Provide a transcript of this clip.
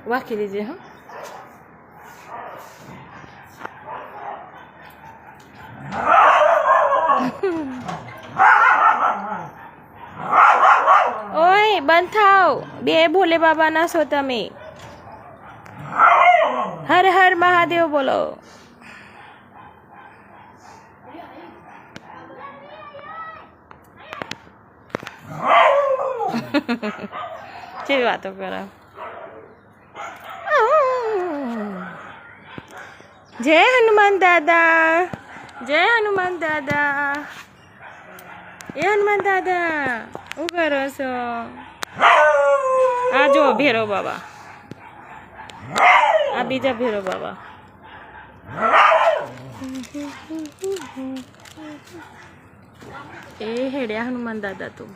વાંકી દીજે. હા, ઓય બંધ થાવ. બે ભોલે બાબા ના છો તમે. હર હર મહાદેવ બોલો. કેવી વાતો કરો. જય હનુમાન દાદા, જય હનુમાન દાદા. એ હનુમાન દાદા શું કરો છો? આ જો ભેરો બાબા, આ બીજા ભેરો બાબા. એ હેડ્યા હનુમાન દાદા તું.